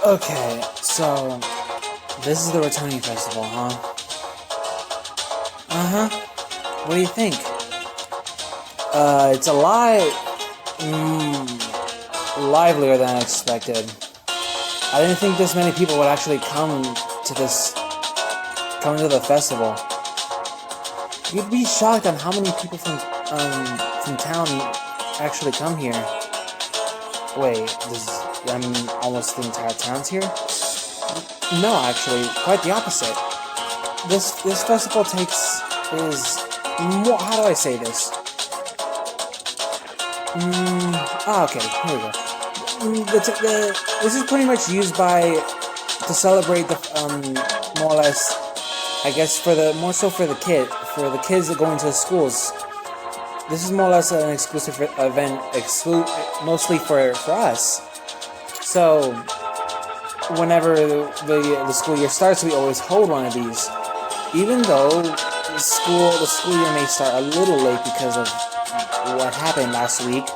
Okay, so this is the returning festival, huh? Uh-huh. What do you think? It's a lot livelier than I expected. I didn't think this many people would actually come to the festival. You'd be shocked on how many people from town actually come here. Wait, almost the entire town's here? No, actually, quite the opposite. This festival is more. How do I say this? Okay, here we go. This is pretty much used to celebrate more or less, I guess for the kids that go into the schools. This is more or less an exclusive event, mostly for us. So, whenever the school year starts, we always hold one of these. Even though the school year may start a little late because of what happened last week,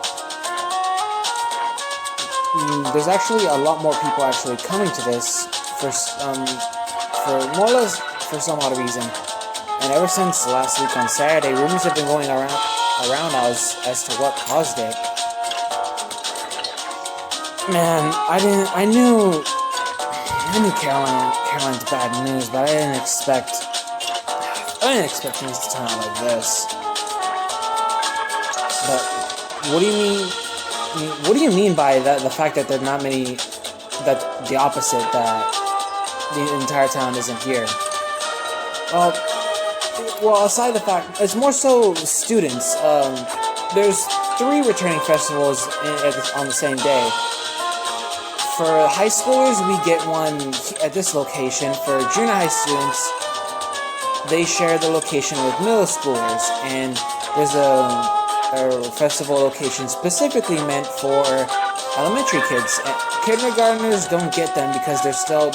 there's actually a lot more people actually coming to this for more or less for some odd reason. And ever since last week on Saturday, rumors have been going around as to what caused it. Man, I knew Caroline's bad news, but I didn't expect things to turn out like this. But what do you mean? What do you mean by that? The fact that there are not many, that the opposite, that the entire town isn't here. Well, aside the fact, it's more so students. There's 3 returning festivals on the same day. For high schoolers, we get one at this location. For junior high students, they share the location with middle schoolers, and there's a festival location specifically meant for elementary kids. Kindergartners don't get them because they're still,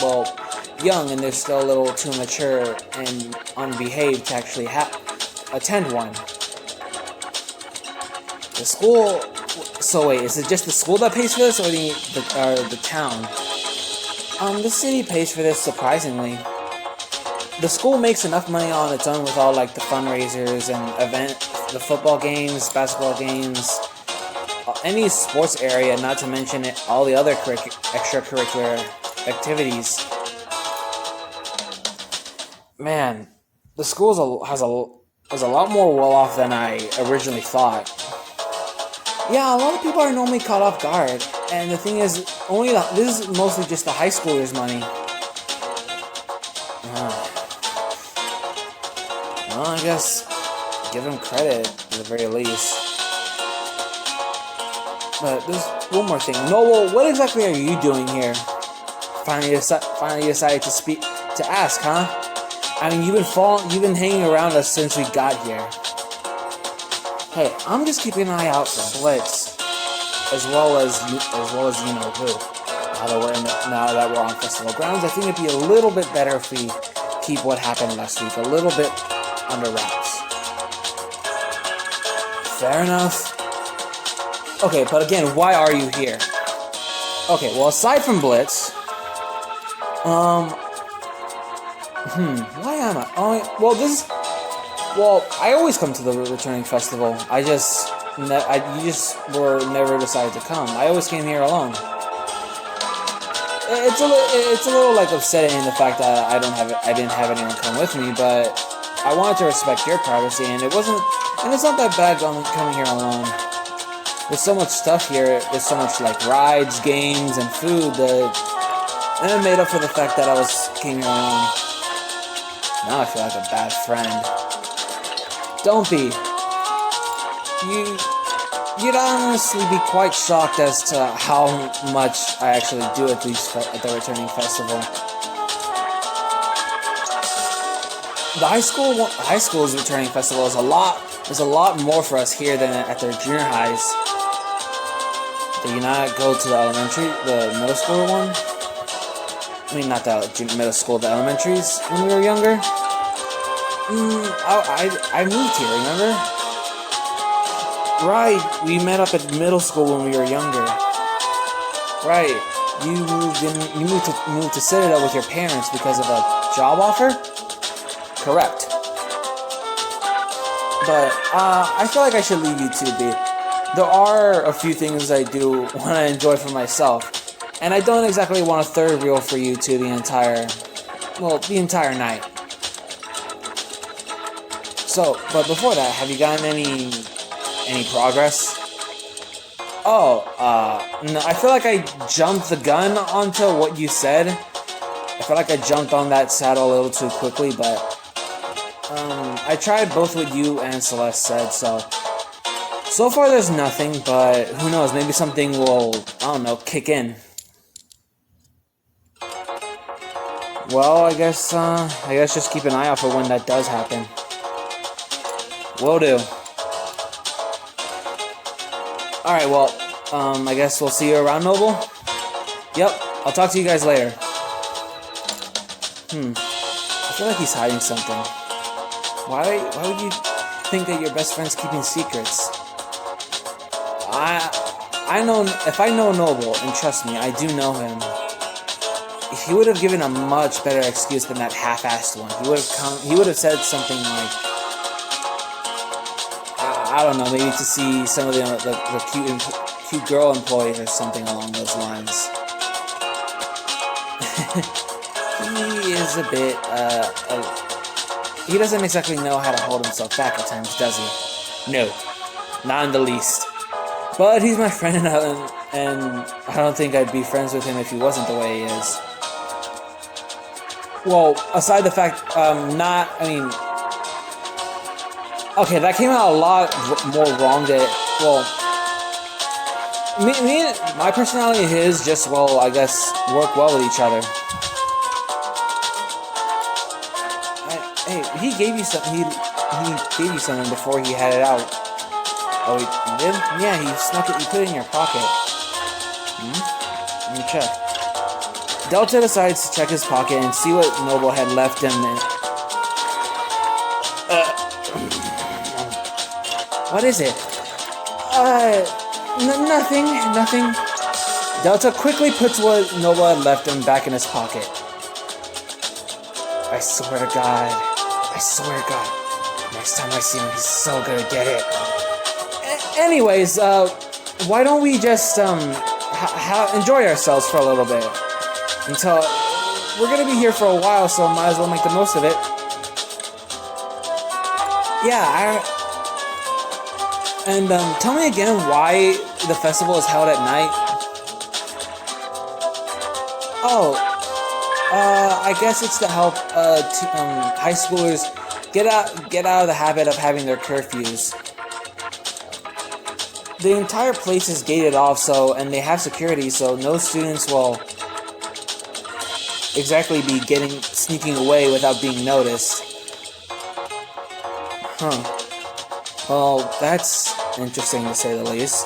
young, and they're still a little too mature and unbehaved to actually attend one. The school. So wait, is it just the school that pays for this, or the town? The city pays for this, surprisingly. The school makes enough money on its own with all the fundraisers and the football games, basketball games, any sports area, not to mention all the other extracurricular activities. Man, the school is a lot more well off than I originally thought. Yeah, a lot of people are normally caught off guard, and the thing is, this is mostly just the high schoolers' money. Well, I guess give them credit at the very least. But there's one more thing. Noel, what exactly are you doing here? Finally decided to ask, huh? I mean, you've been hanging around us since we got here. Hey, I'm just keeping an eye out for Blitz, as well as you know who. Now that we're on festival grounds, I think it'd be a little bit better if we keep what happened last week a little bit under wraps. Fair enough. Okay, but again, why are you here? Okay, well, aside from Blitz, why am I? Well, I always come to the returning festival. You just were never decided to come. I always came here alone. It's a little upsetting the fact that I didn't have anyone come with me, but I wanted to respect your privacy, and it's not that bad coming here alone. There's so much stuff here. There's so much rides, games, and food and it made up for the fact that came here alone. Now I feel like a bad friend. Don't be. You'd honestly be quite shocked as to how much I actually do at the returning festival. The high school's returning festival is a lot more for us here than at their junior highs. Did you not go to the middle school one? I mean, not the middle school, the elementaries when we were younger. I moved here, remember? Right, we met up at middle school when we were younger. Right, You moved to Citadel with your parents because of a job offer? Correct. But, I feel like I should leave you two be. There are a few things I do want to enjoy for myself, and I don't exactly want a third wheel for you two the entire night. So, but before that, have you gotten any progress? Oh, no, I feel like I jumped the gun onto what you said. I feel like I jumped on that saddle a little too quickly, but, I tried both what you and Celeste said, so far there's nothing, but who knows, maybe something will, I don't know, kick in. Well, I guess just keep an eye out for when that does happen. Will do. Alright, well, I guess we'll see you around, Noble? Yep, I'll talk to you guys later. I feel like he's hiding something. Why would you think that your best friend's keeping secrets? If I know Noble, and trust me, I do know him, he would have given a much better excuse than that half-assed one. He would have said something like, I don't know, maybe to see some of the cute girl employees or something along those lines. He is a bit, he doesn't exactly know how to hold himself back at times, does he? No, not in the least. But he's my friend, and I don't think I'd be friends with him if he wasn't the way he is. Well, aside the fact, okay, that came out a lot more wrong than, well, my personality and his just, well, I guess, work well with each other. Hey, he gave you something, he gave you something before he had it out. Oh, he did? Yeah, he snuck it, you put it in your pocket. Let me check. Delta decides to check his pocket and see what Noble had left him in. What is it? Nothing. Delta quickly puts what Noble had left him back in his pocket. I swear to God. Next time I see him, he's so gonna get it. Anyways, why don't we just, enjoy ourselves for a little bit? Until, we're gonna be here for a while, so might as well make the most of it. Yeah, and tell me again why the festival is held at night. Oh, I guess it's to help, high schoolers get out of the habit of having their curfews. The entire place is gated off, and they have security, so no students will exactly be sneaking away without being noticed. Well, that's interesting to say the least.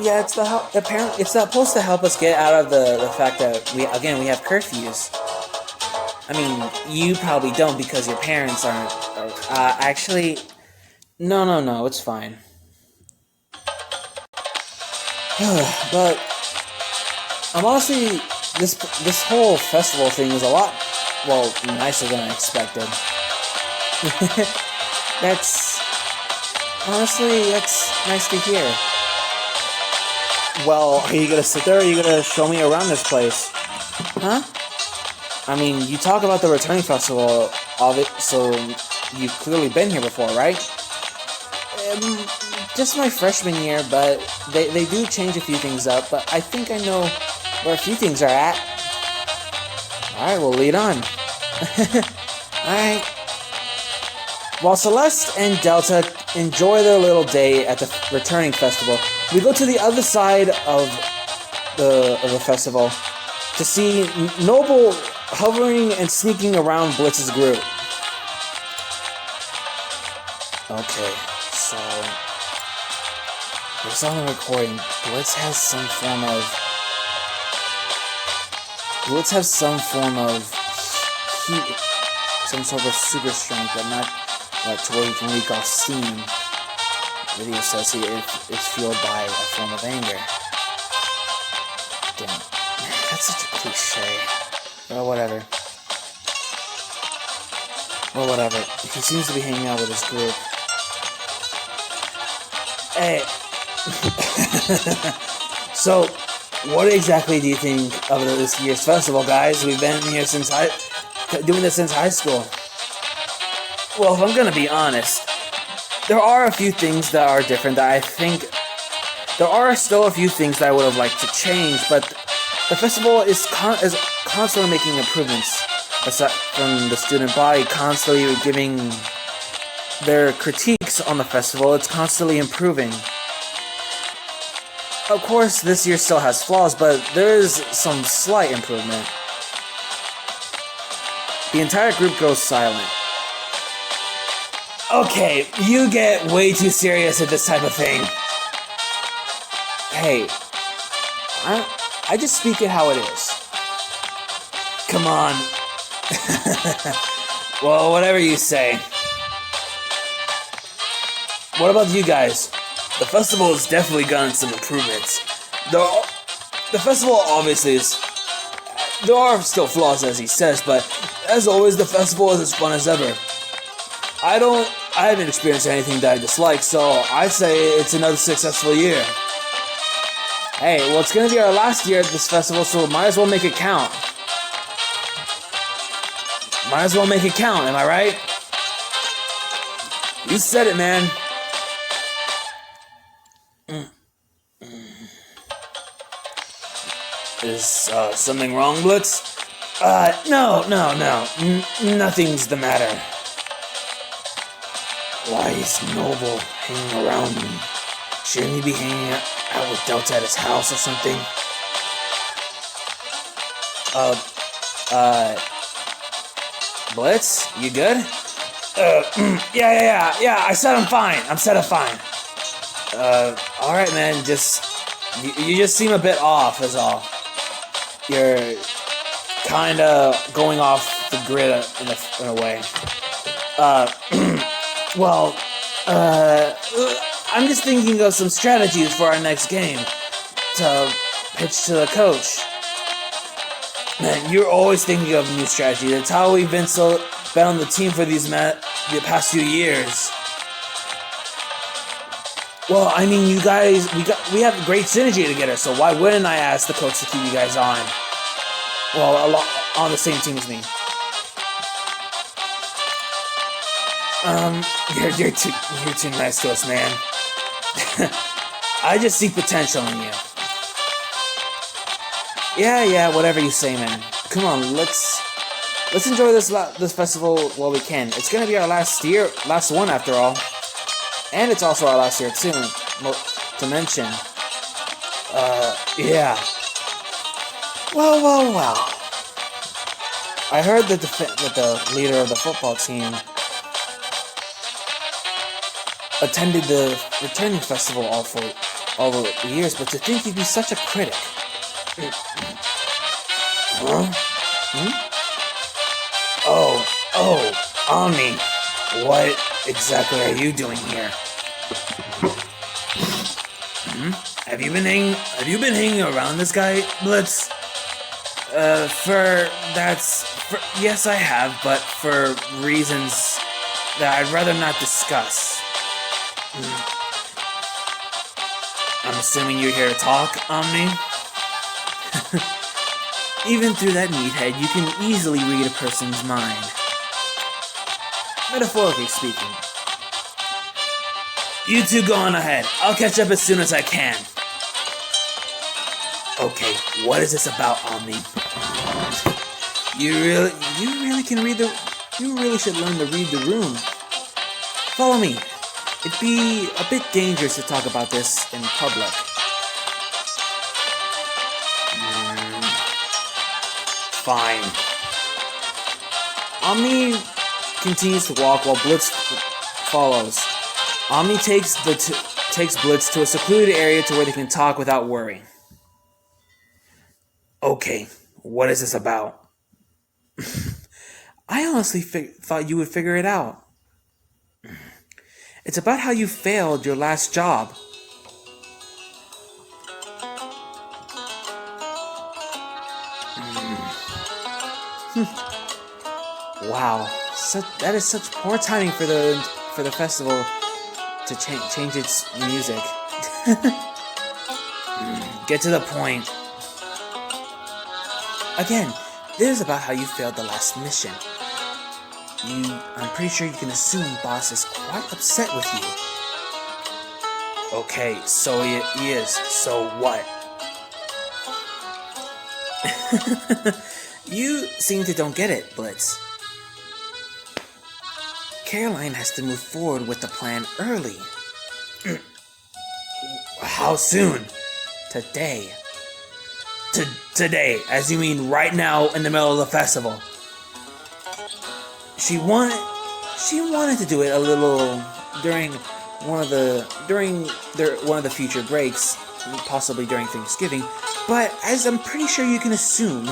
Yeah, it's supposed to help us get out of the fact that we have curfews. I mean, you probably don't because your parents aren't. Actually, no, it's fine. But honestly, this whole festival thing is a lot, well, nicer than I expected. That's nice to hear. Well, are you gonna sit there or are you gonna show me around this place? Huh? I mean, you talk about the returning festival of it, so you've clearly been here before, right? Just my freshman year, but they do change a few things up, but I think I know where a few things are at. Alright, we'll lead on. Alright. While Celeste and Delta enjoy their little day at the returning festival, we go to the other side of the festival to see Noble hovering and sneaking around Blitz's group. Okay, so it's on the recording. Blitz has some form of heat, some sort of super strength, but not like to where he can leak off steam. The video says it's fueled by a form of anger. Damn. That's such a cliche. Well, whatever. Well, whatever. He seems to be hanging out with his group. Hey. So, what exactly do you think of this year's festival, guys? We've been here since doing this since high school. Well, if I'm gonna be honest, there are a few things that are different that I think... There are still a few things that I would have liked to change, but the festival is constantly making improvements. Aside from the student body constantly giving their critiques on the festival, it's constantly improving. Of course, this year still has flaws, but there is some slight improvement. The entire group goes silent. Okay, you get way too serious at this type of thing. Hey, I just speak it how it is. Come on. Well, whatever you say. What about you guys? The festival has definitely gotten some improvements. The festival obviously is... There are still flaws, as he says, but as always, the festival is as fun as ever. I haven't experienced anything that I dislike, so I say it's another successful year. Hey, well, it's gonna be our last year at this festival, so might as well make it count. Might as well make it count, am I right? You said it, man. Is something wrong, Blitz? No. Nothing's the matter. Why is Noble hanging around me? Shouldn't he be hanging out with Delta at his house or something? Blitz, you good? Yeah, I said I'm fine. I'm fine. Alright, man, you just seem a bit off, is all. You're kinda going off the grid in a way. Well, I'm just thinking of some strategies for our next game to pitch to the coach. Man, you're always thinking of new strategies. That's how we've been on the team for the past few years. Well, I mean, you guys, we have great synergy together, so why wouldn't I ask the coach to keep you guys on? Well, on the same team as me. You're too nice to us, man. I just see potential in you. Yeah, whatever you say, man. Come on, let's enjoy this festival while we can. It's gonna be our last one after all, and it's also our last year too. To mention. Yeah. Well. I heard that the leader of the football team attended the returning festival all the years, but to think he'd be such a critic. Huh? Oh, Omni. What exactly are you doing here? Have you been hanging around this guy, Blitz? Yes, I have, but for reasons that I'd rather not discuss. I'm assuming you're here to talk, Omni? Even through that meathead, you can easily read a person's mind. Metaphorically speaking. You two go on ahead. I'll catch up as soon as I can. Okay, what is this about, Omni? You really can read you really should learn to read the room. Follow me. It'd be a bit dangerous to talk about this in public. Fine. Omni continues to walk while Blitz follows. Omni takes Blitz to a secluded area to where they can talk without worry. Okay, what is this about? I honestly thought you would figure it out. It's about how you failed your last job. Wow, that is such poor timing for the festival to change its music. Get to the point. Again, this is about how you failed the last mission. I'm pretty sure you can assume Boss is quite upset with you. Okay, so he is. So what? You seem to don't get it, Blitz. Caroline has to move forward with the plan early. How soon? Today. Today, as you mean right now in the middle of the festival. She wanted to do it a little during one of the future breaks, possibly during Thanksgiving, but as I'm pretty sure you can assume,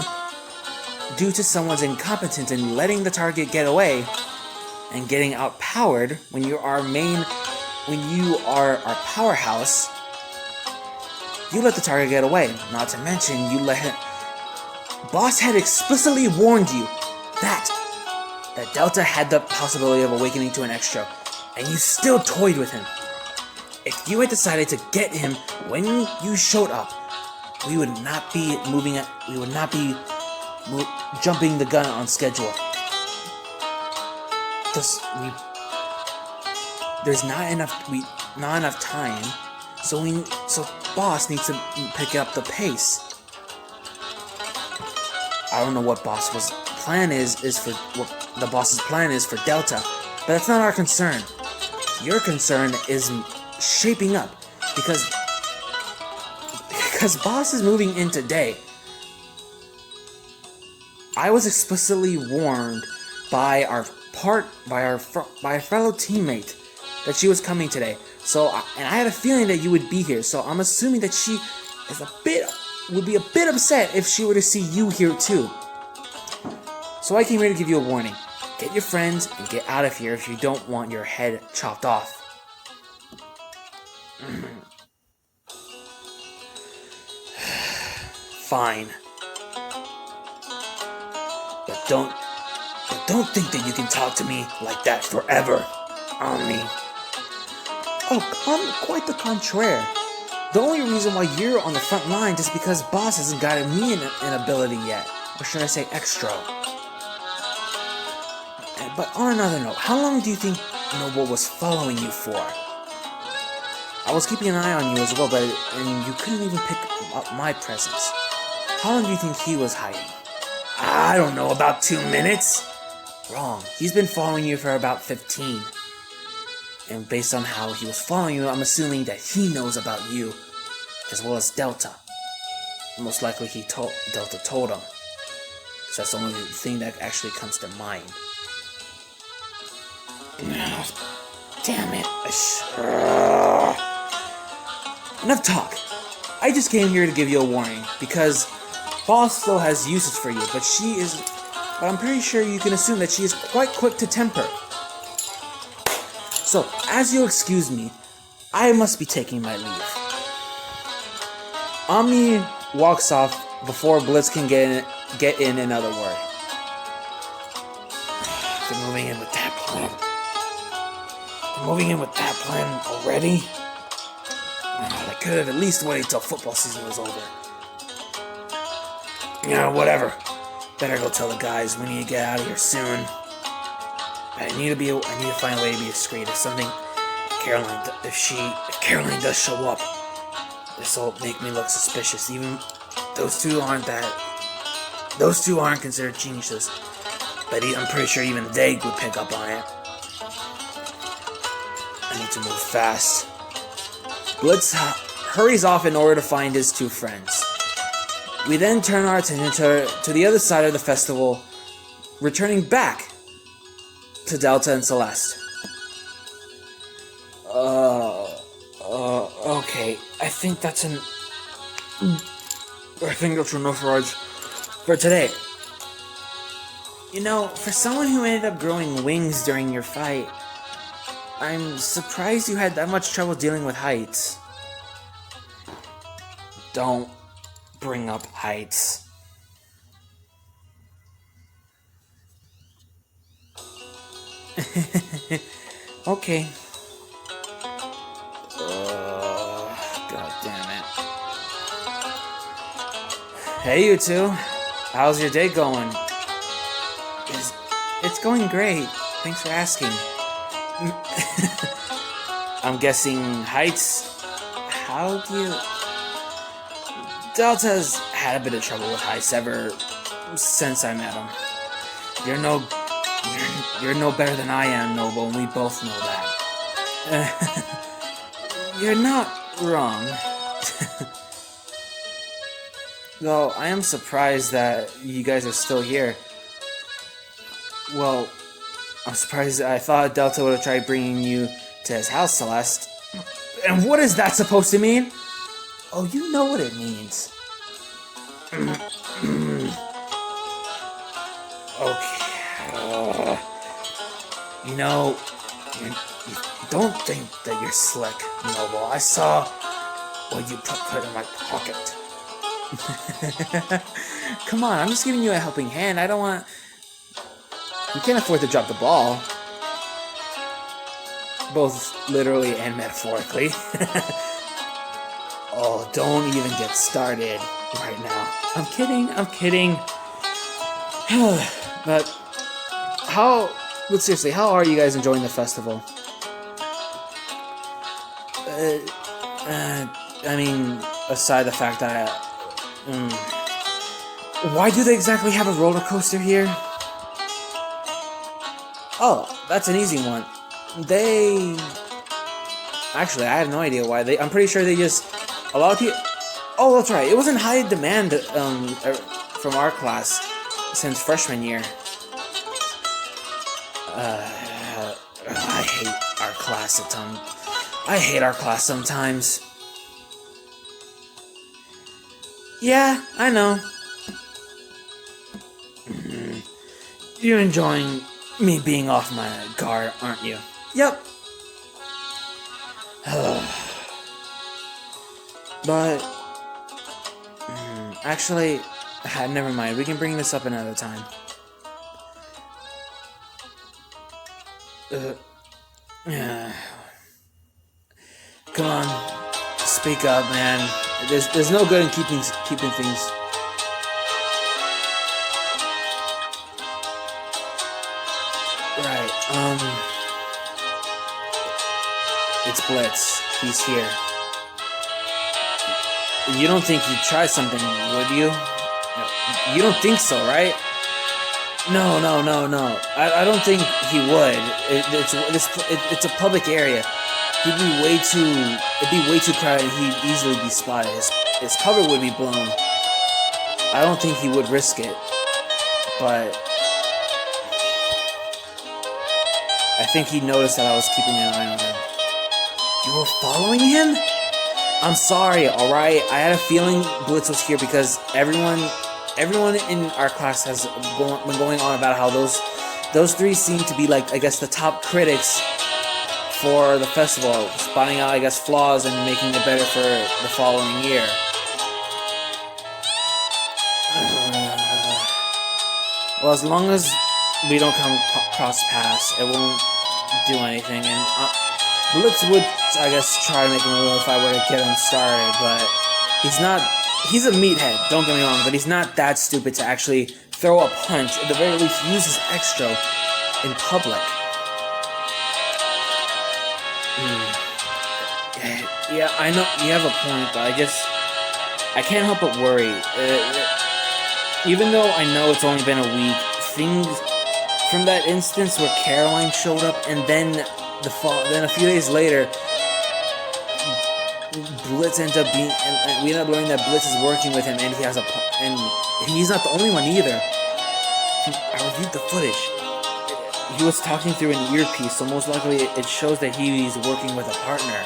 due to someone's incompetence in letting the target get away and getting outpowered when you are our powerhouse, you let the target get away. Not to mention, Boss had explicitly warned you that Delta had the possibility of awakening to an extra, and you still toyed with him. If you had decided to get him when you showed up, we would not be jumping the gun on schedule. There's not enough time, so Boss needs to pick up the pace. I don't know what Boss's plan is for Delta, but that's not our concern. Your concern is shaping up because Boss is moving in today. I was explicitly warned by a fellow teammate that she was coming today. And I had a feeling that you would be here. So I'm assuming that she would be a bit upset if she were to see you here too. So I came here to give you a warning. Get your friends and get out of here if you don't want your head chopped off. Fine. But don't think that you can talk to me like that forever, Omni. Oh, quite the contraire. The only reason why you're on the front line is because Boss hasn't gotten me an ability yet. Or should I say extra. But on another note, how long do you think Noble was following you for? I was keeping an eye on you as well, and you couldn't even pick up my presence. How long do you think he was hiding? I don't know, about 2 minutes? Wrong. He's been following you for about 15. And based on how he was following you, I'm assuming that he knows about you, as well as Delta. Most likely Delta told him. So that's the only thing that actually comes to mind. Damn it. Enough talk. I just came here to give you a warning, because Boss still has uses for you, but I'm pretty sure you can assume that she is quite quick to temper. So, as you'll excuse me, I must be taking my leave. Omni walks off before Blitz can get in another word. They're moving in with that plan. Already? They could have at least waited till football season was over. Whatever. Better go tell the guys we need to get out of here soon. I need to find a way to be discreet. If Caroline does show up, this will make me look suspicious. Even those two aren't considered geniuses, but I'm pretty sure even they would pick up on it. I need to move fast. Blitz hurries off in order to find his two friends. We then turn our attention to the other side of the festival, returning back to Delta and Celest. Okay. I think that's enough for today. For someone who ended up growing wings during your fight, I'm surprised you had that much trouble dealing with heights. Don't bring up heights. Okay. God damn it. Hey, you two. How's your day going? It's going great. Thanks for asking. I'm guessing heights. How do you... Delta's had a bit of trouble with heights ever since I met him. You're no better than I am, Noble, and we both know that. You're not wrong. Though I am surprised that you guys are still here. Well, I'm surprised. I thought Delta would have tried bringing you to his house, Celeste. And what is that supposed to mean? Oh, you know what it means. Okay. You know, you don't think that you're slick, Noble. I saw what you put in my pocket. Come on, I'm just giving you a helping hand. I don't want... You can't afford to drop the ball. Both literally and metaphorically. Oh, don't even get started right now. I'm kidding. But seriously, how are you guys enjoying the festival? I mean, aside the fact that why do they exactly have a roller coaster here? Oh, that's an easy one. Actually, I have no idea why I'm pretty sure they just... A lot of people... Oh, that's right. It was in high demand from our class since freshman year. I hate our class sometimes. Yeah, I know. You're enjoying me being off my guard, aren't you? Yep. But actually, never mind. We can bring this up another time. Come on, speak up, man. There's no good in keeping things. Right. It's Blitz. He's here. You don't think he'd try something, would you? You don't think so, right? No. I don't think he would. It's a public area. It'd be way too crowded and he'd easily be spotted. His cover would be blown. I don't think he would risk it. But I think he noticed that I was keeping an eye on him. You were following him? I'm sorry, alright? I had a feeling Blitz was here because everyone in our class has been going on about how those three seem to be, like, I guess, the top critics for the festival, spotting out, I guess, flaws and making it better for the following year. Well, as long as we don't come cross paths, it won't do anything, and Blitz would, I guess, try to make a move if I were to get him started, but he's a meathead, don't get me wrong, but he's not that stupid to actually throw a punch, at the very least use his extra in public. Yeah, I know, you have a point, but I can't help but worry. Even though I know it's only been a week, things from that instance where Caroline showed up, and then a few days later, Blitz ended up being, and we ended up learning that Blitz is working with him, and and he's not the only one either. I reviewed the footage. He was talking through an earpiece, so most likely it shows that he's working with a partner.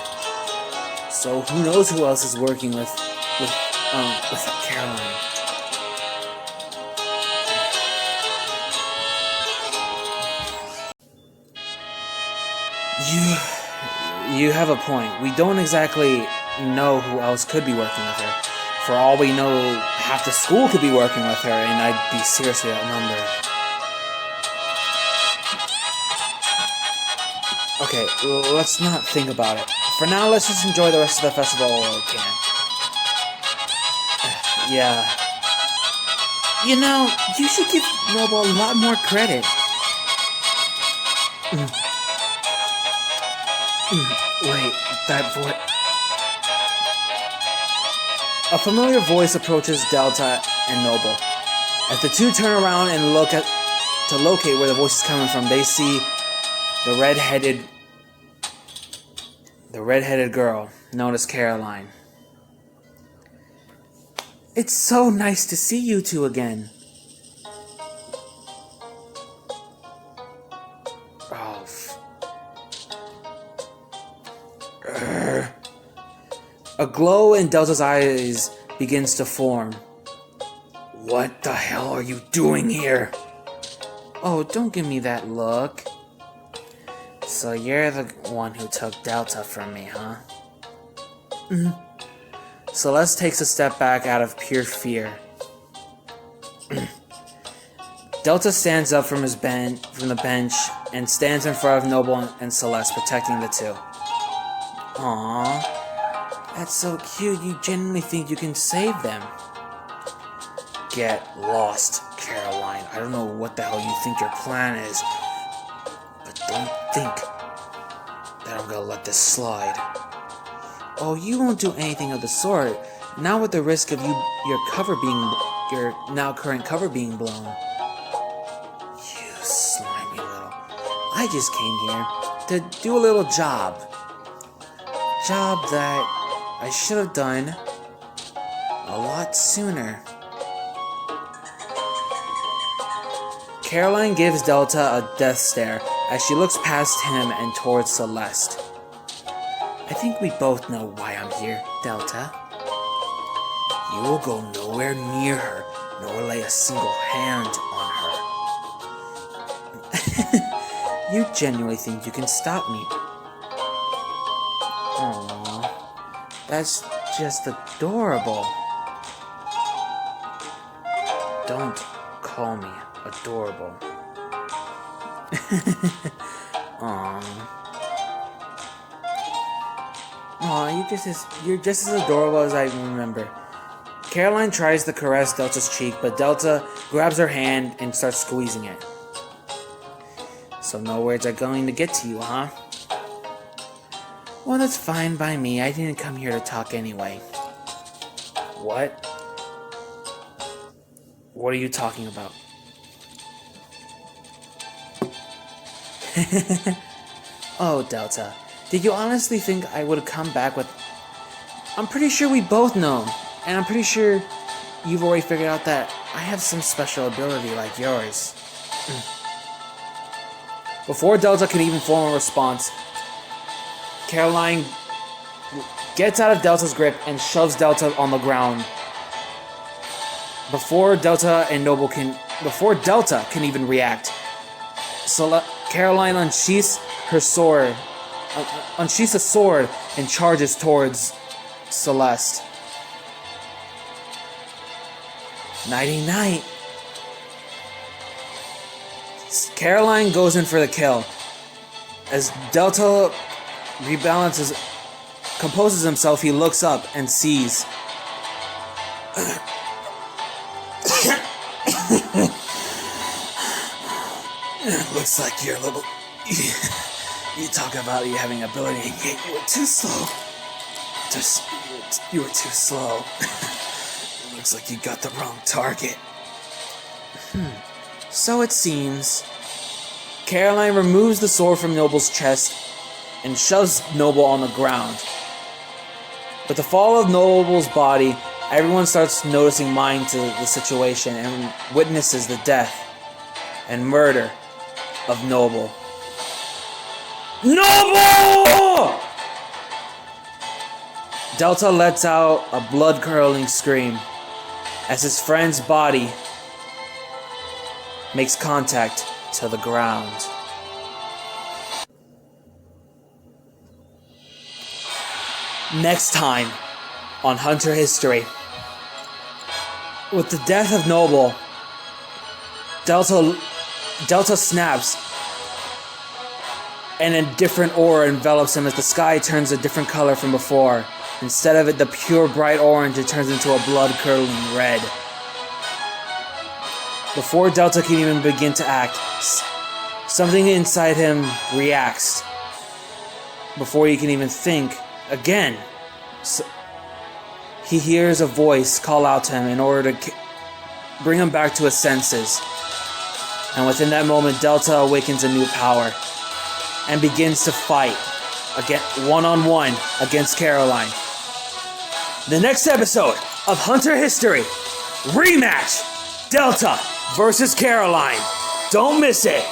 So who knows who else is working with Caroline? You have a point. We don't exactly know who else could be working with her. For all we know, half the school could be working with her, and I'd be seriously outnumbered. Okay, let's not think about it. For now, let's just enjoy the rest of the festival while we can. Yeah. You know, you should give Noble a lot more credit. Wait, that voice... A familiar voice approaches Delta and Noble. As the two turn around and to locate where the voice is coming from, they see the red-headed girl known as Caroline. It's so nice to see you two again. Oh. A glow in Delta's eyes begins to form. What the hell are you doing here? Oh, don't give me that look. So you're the one who took Delta from me, huh? Celeste takes a step back out of pure fear. Delta stands up from the bench and stands in front of Noble and Celeste, protecting the two. Aww, that's so cute. You genuinely think you can save them. Get lost, Caroline. I don't know what the hell you think your plan is, but don't think that I'm gonna let this slide. Oh, you won't do anything of the sort. Not with the risk of your now current cover being blown. You slimy little... I just came here to do a little job. Job that I should have done a lot sooner. Caroline gives Delta a death stare as she looks past him and towards Celeste. I think we both know why I'm here, Delta. You will go nowhere near her, nor lay a single hand on her. You genuinely think you can stop me? Aww, that's just adorable. Don't call me adorable. Aww. Aw, you're just as adorable as I remember. Caroline tries to caress Delta's cheek, but Delta grabs her hand and starts squeezing it. So no words are going to get to you, huh? Well, that's fine by me. I didn't come here to talk anyway. What? What are you talking about? Oh, Delta. Did you honestly think I would come back with... I'm pretty sure we both know. And I'm pretty sure you've already figured out that I have some special ability like yours. Before Delta can even form a response, Caroline gets out of Delta's grip and shoves Delta on the ground. Before Delta can even react, Caroline unsheaths a sword and charges towards Celeste. Nighty-night. Caroline goes in for the kill. As Delta composes himself, he looks up and sees... Looks like you're a little... You talk about you having ability, and yet you were too slow. You were too slow. Looks like you got the wrong target. So it seems. Caroline removes the sword from Noble's chest and shoves Noble on the ground. With the fall of Noble's body, everyone starts noticing mind to the situation and witnesses the death and murder of Noble. Noble! Delta lets out a blood-curdling scream as his friend's body makes contact to the ground. Next time on Hunter History. With the death of Noble, Delta snaps and a different aura envelops him as the sky turns a different color from before. Instead of it the pure bright orange, it turns into a blood-curdling red. Before Delta can even begin to act, something inside him reacts. Before he can even think again, he hears a voice call out to him in order to bring him back to his senses. And within that moment, Delta awakens a new power and begins to fight one-on-one against Caroline. The next episode of Hunter History, rematch, Delta versus Caroline. Don't miss it.